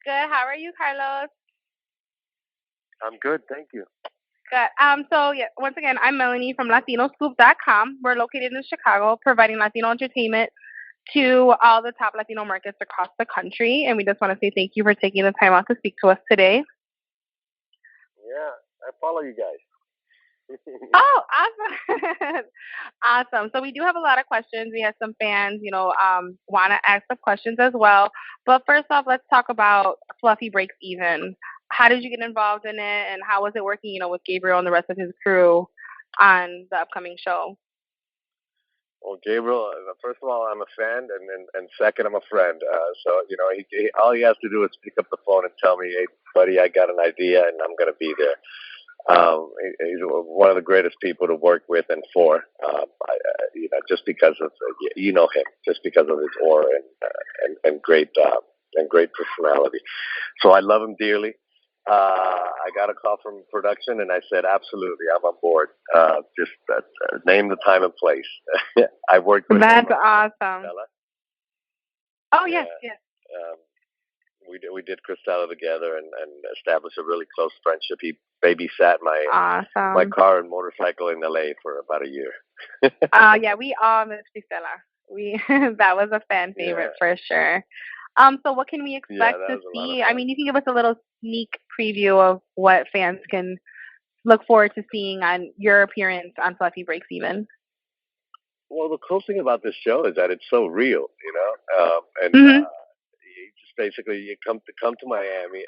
Good. How are you, Carlos? I'm good, thank you. Good. Once again, I'm Melanie from LatinoScoop.com. We're located in Chicago, providing Latino entertainment to all the top Latino markets across the country. And we just want to say thank you for taking the time out to speak to us today. Yeah, I follow you guys. Oh, awesome. Awesome. So we do have a lot of questions. We have some fans, want to ask some questions as well. But first off, let's talk about Fluffy Breaks Even. How did you get involved in it, and how was it working, with Gabriel and the rest of his crew on the upcoming show? Well, Gabriel, first of all, I'm a fan, and second, I'm a friend. So all he has to do is pick up the phone and tell me, "Hey, buddy, I got an idea, and I'm going to be there." He's one of the greatest people to work with and for. Just because of him, just because of his aura and great personality. So I love him dearly. I got a call from production, and I said, absolutely, I'm on board. Just name the time and place. I worked with him. That's awesome. Cristela. Oh, Yeah, yes, yes. um, we did Cristela together and established a really close friendship. He babysat my Awesome. car and motorcycle in LA for about a year. Yeah, we all miss Priscilla. We that was a fan Yeah, favorite for sure. So what can we yeah, expect that to was a lot of see? I fun. mean, you can give us a little sneak preview of what fans can look forward to seeing on your appearance on Fluffy Breaks Even. Well, the cool thing about this show is that it's so real, and Mhm. you just basically you come to Miami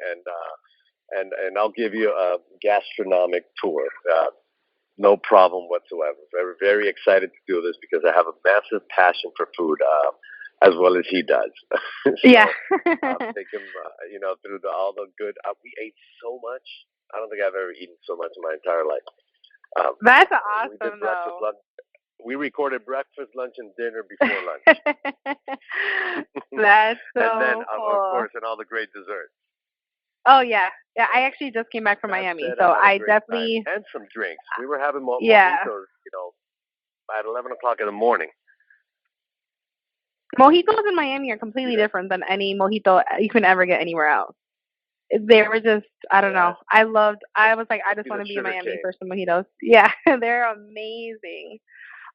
and I'll give you a gastronomic tour. No problem whatsoever. Very very excited to do this because I have a massive passion for food, as well as he does. So Yeah. I'll take him, through all the good. We ate so much. I don't think I've ever eaten so much in my entire life. Um, That's we did awesome breakfast, though. lunch. We recorded breakfast, lunch, and dinner before lunch, That's and then so of cool. course, and all the great desserts. Oh yeah. Yeah, I So actually just came back from that Miami, said, so I had a I great time definitely and some drinks. We were having yeah. mojitos, at 11 o'clock in the morning. Mojitos in Miami are See completely that? different than any mojito you can ever get anywhere else. They were just I don't Yeah, know. I was like, I must just be want the to be in sugar Miami cane, for some mojitos. Yeah, they're amazing.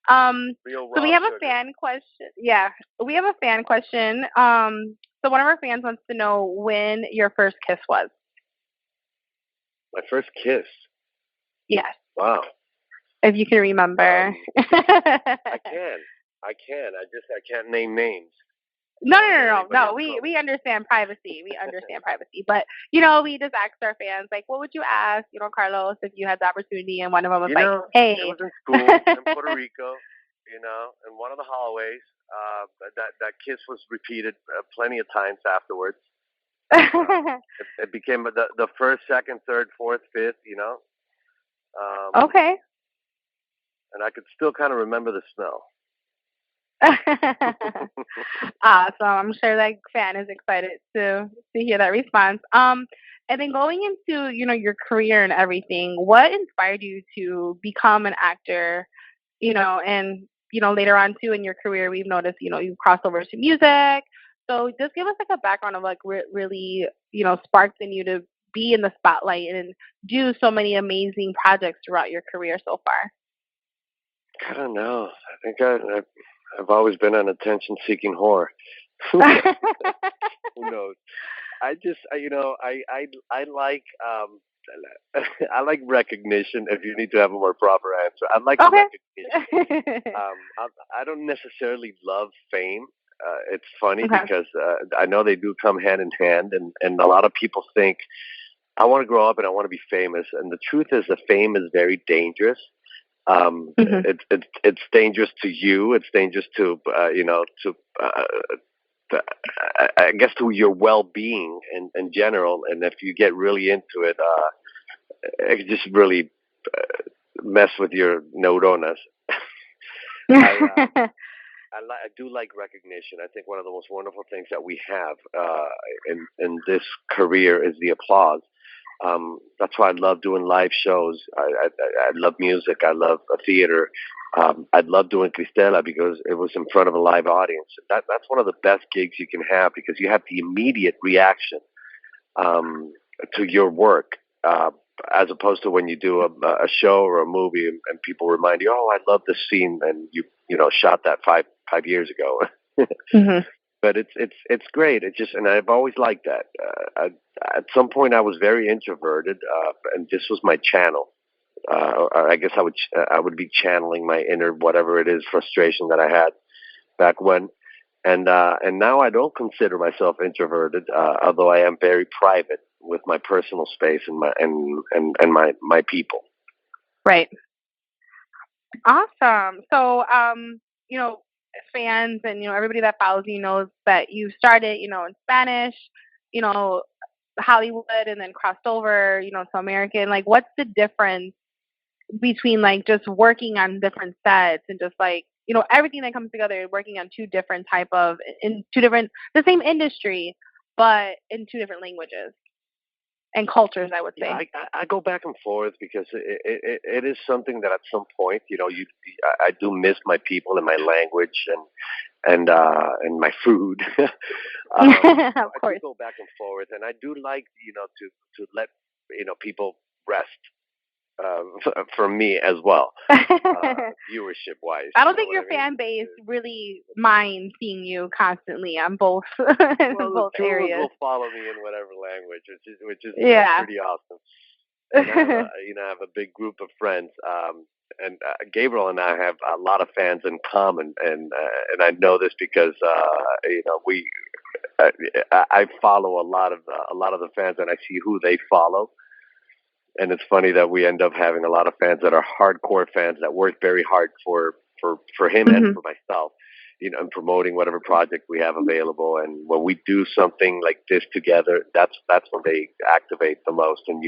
Um, real so we raw have a sugar. fan question. Yeah, we have a fan question. So one of our fans wants to know when your first kiss was. My first kiss. Yes, Wow. if you can remember. Um, I can. I can. I can't name names. I No, don't no, want to no, get no, anybody no. in We trouble. understand privacy. We understand privacy. But we just asked our fans like, what would you ask, Carlos, if you had the opportunity, and one of them was like, It hey. was in school in Puerto Rico. In one of the hallways. That kiss was repeated plenty of times afterwards. It became the first, second, third, fourth, fifth. Um, Okay. and I could still kind of remember the smell. Awesome. I'm sure that fan is excited to hear that response. And then going into your career and everything, what inspired you to become an actor? And later on too in your career, we've noticed you crossed over to music. So just give us like a background of like really sparked in you to be in the spotlight and do so many amazing projects throughout your career so I don't know. I think I've always been an attention-seeking whore. Who far. knows? I just, I like, I like recognition. If you need to have a more proper answer, I like Okay. recognition. I don't necessarily love fame. It's funny Okay. because I know they do come hand in hand, and a lot of people think I want to grow up and I want to be famous. And the truth is, the fame is very dangerous. Mhm. It's dangerous to you. It's dangerous to I guess to your well-being in general. And if you get really into it, it can just really mess with your neuronas. I I do like recognition. I think one of the most wonderful things that we have in this career is the applause. That's why I love doing live shows. I love music. I love theater. I love doing Cristela because it was in front of a live audience. That's one of the best gigs you can have because you have the immediate reaction. to your work, as opposed to when you do a show or a movie and people remind you, oh, I love this scene, and you know shot that five years ago. Mhm. But it's great. It just, and I've always liked that. At some point, I was very introverted, and this was my channel. I guess I would be channeling my inner whatever it is frustration that I had back when, and now I don't consider myself introverted, although I am very private with my personal space and my people. Right. Awesome. So, you know, fans and everybody that follows you knows that you started, in Spanish, you know, Hollywood, and then crossed over, to American. Like, what's the difference between like just working on different sets and just like everything that comes together, working on two different type of in two different the same industry, but in two different languages and cultures, I would Yeah, say. I go back and forth because it is something that at some point, I do miss my people and my language and my food. Of I do course. go back and forth, and I do like to let people rest, for me as well, viewership wise. I You don't know think what your I mean? fan base really minds seeing you constantly on both in Well, the both two of us areas. will follow me in whatever language, which is Yeah. pretty awesome. And I have a big group of friends. And Gabriel and I have a lot of fans in common, and I know this because we uh, I follow a lot of the fans, and I see who they follow. And it's funny that we end up having a lot of fans that are hardcore fans that work very hard for him and Mhm. for myself, in promoting whatever project we have available. And when we do something like this together, that's when they activate the most, and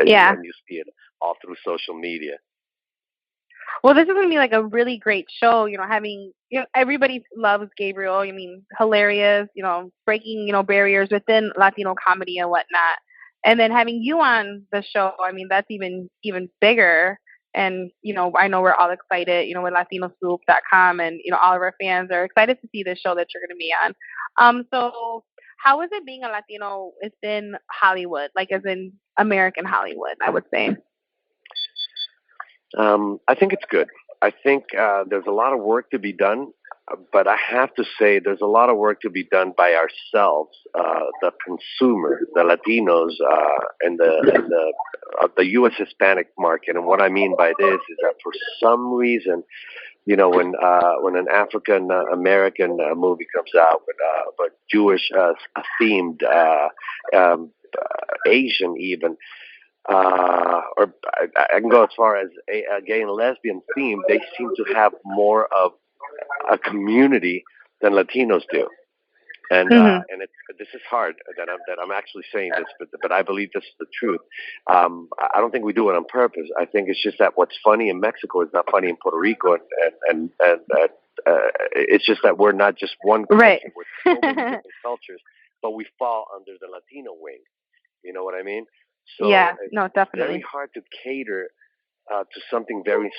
Yeah. and you see it all through social media. Well, this is gonna be like a really great show. Having everybody loves Gabriel. I mean, hilarious. Breaking barriers within Latino comedy and whatnot. And then having you on the show, I mean, that's even bigger. And I know we're all excited. With LatinoScoop.com, and all of our fans are excited to see this show that you're gonna be on. So how is it being a Latino within Hollywood, like as in American Hollywood? I would say. I think it's good. I think there's a lot of work to be done, but I have to say there's a lot of work to be done by ourselves, the consumer, the Latinos, and the U.S. Hispanic market. And what I mean by this is that for some reason, when an African American movie comes out with Jewish themed, Asian even, or I can go as far as a gay and lesbian theme, they seem to have more of a community than Latinos do. Mhm. And this is hard that I'm actually saying this, but I believe this is the truth. I don't think we do it on purpose. I think it's just that what's funny in Mexico is not funny in Puerto Rico, it's just that we're not just one Right. culture. We're so many different cultures, but we fall under the Latino wing. You know what I mean? So Yeah, no, it's very definitely. hard to cater to something very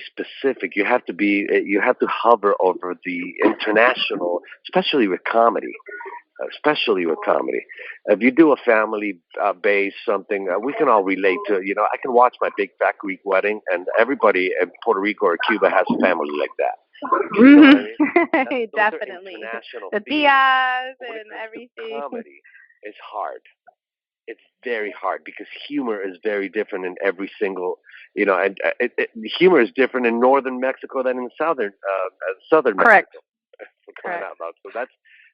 specific. You have to hover over the international, especially with comedy. Especially with comedy, if you do a family based something, we can all relate to. I can watch My Big Fat Greek Wedding, and everybody in Puerto Rico or Cuba has a family like that. You know what I Mhm. mean? Those are Definitely. international The themes. Diaz But when it and comes to everything. comedy, it's hard. It's very hard because humor is very different in every single, humor is different in northern Mexico than in southern Correct. Mexico, for crying Correct. out loud. So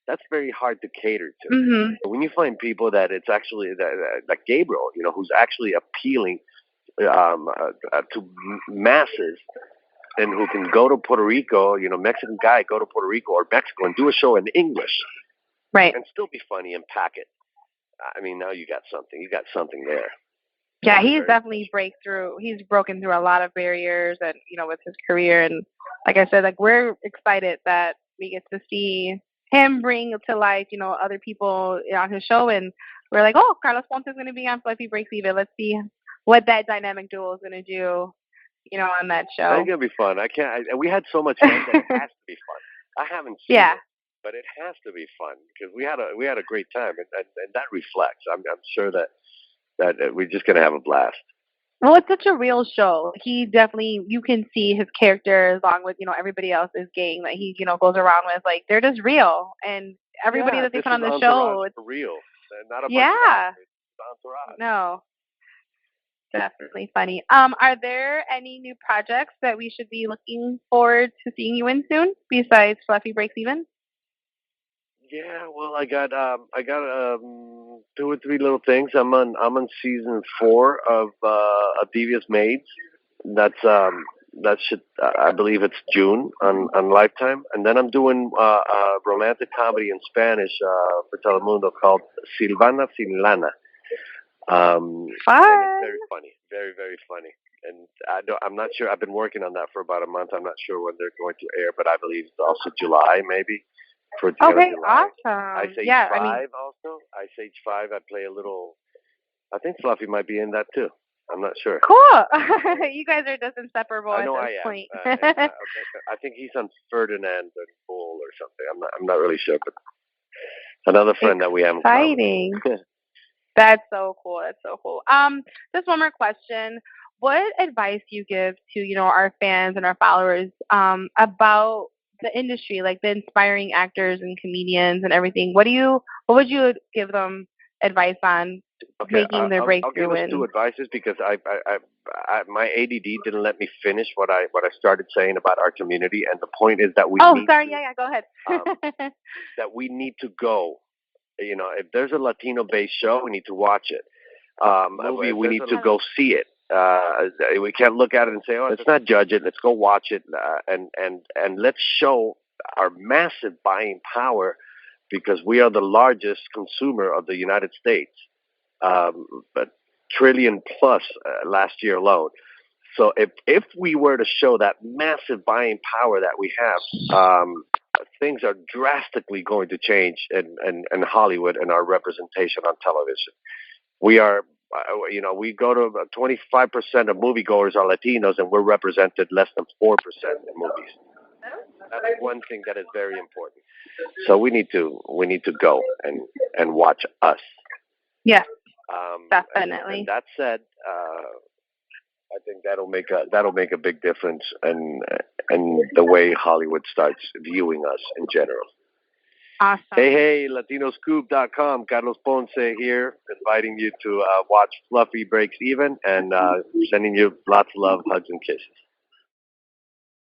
that's very hard to cater to. Mhm. But when you find people that it's actually like Gabriel, who's actually appealing to masses, and who can go to Puerto Rico, Mexican guy go to Puerto Rico or Mexico and do a show in English Right. and still be funny and pack it. I mean, now you got something. You got something there. Yeah, Very, he's very definitely special. breakthrough. He's broken through a lot of barriers, and with his career, and like I said, like we're excited that we get to see him bring to life, other people on his show, and we're like, oh, Carlos Ponce is going to be on Fluffy Breaks Even. Let's see what that dynamic duo is going to do, on that I think show. it'll be fun. I can't. We had so much fun that it has to be fun. I haven't seen Yeah. it. but it has to be fun because we had a great time, and that reflects. I'm sure that we're just gonna have a blast. Well, it's such a real show. He definitely you can see his character along with, everybody else's gang that he, goes around with, like, they're just real, and everybody Yeah, that they this put is on the entourage show, it's for real, and not a bunch of yeah. actors. It's entourage. No, definitely funny. Are there any new projects that we should be looking forward to seeing you in soon besides Fluffy Breaks Even? Yeah, well, I got two or three little things. I'm on season 4 of Devious Maids. That should I believe it's June on Lifetime, and then I'm doing a romantic comedy in Spanish for Telemundo called Silvana Sin Lana. And it's Fun. very funny, very very funny. And I'm not sure. I've been working on that for about a month. I'm not sure when they're going to air, but I believe it's also July, maybe towards the end of Okay, July. awesome. Ice Age Yeah, I mean, 5 also. Ice Age 5. I play a little. I think Fluffy might be in that too. I'm not sure. cool. You guys are just inseparable I at know this I am. point. I think he's on Ferdinand and Bull or something. I'm not really sure, but another friend that we have in common. Exciting. That's so cool. That's so cool. Just one more question. What advice do you give to, our fans and our followers, about the industry, like the inspiring actors and comedians and everything? What would you give them advice on Okay, making their I'll give breakthrough us two in? advices because my ADD didn't let me finish what I started saying about our community, and the point is that we Oh, need sorry. to Yeah, yeah. Go um, ahead. go. If there's a Latino-based show, we need to watch it. Movie, we need to go see it. We can't look at it and say, "Oh, let's not judge it. Let's go watch it," and let's show our massive buying power because we are the largest consumer of the United States, but trillion plus last year alone. So if we were to show that massive buying power that we have, things are drastically going to change in Hollywood and our representation on television. We are, we go to 25% of moviegoers are Latinos, and we're represented less than 4% in movies. That's one thing that is very important. So we need to go and watch us. Yeah, And definitely. that said, I think that'll make a big difference in the way Hollywood starts viewing us in general. Awesome. Hey, LatinoScoop.com. Carlos Ponce here, inviting you to watch Fluffy Breaks Even and sending you lots of love, hugs, and kisses.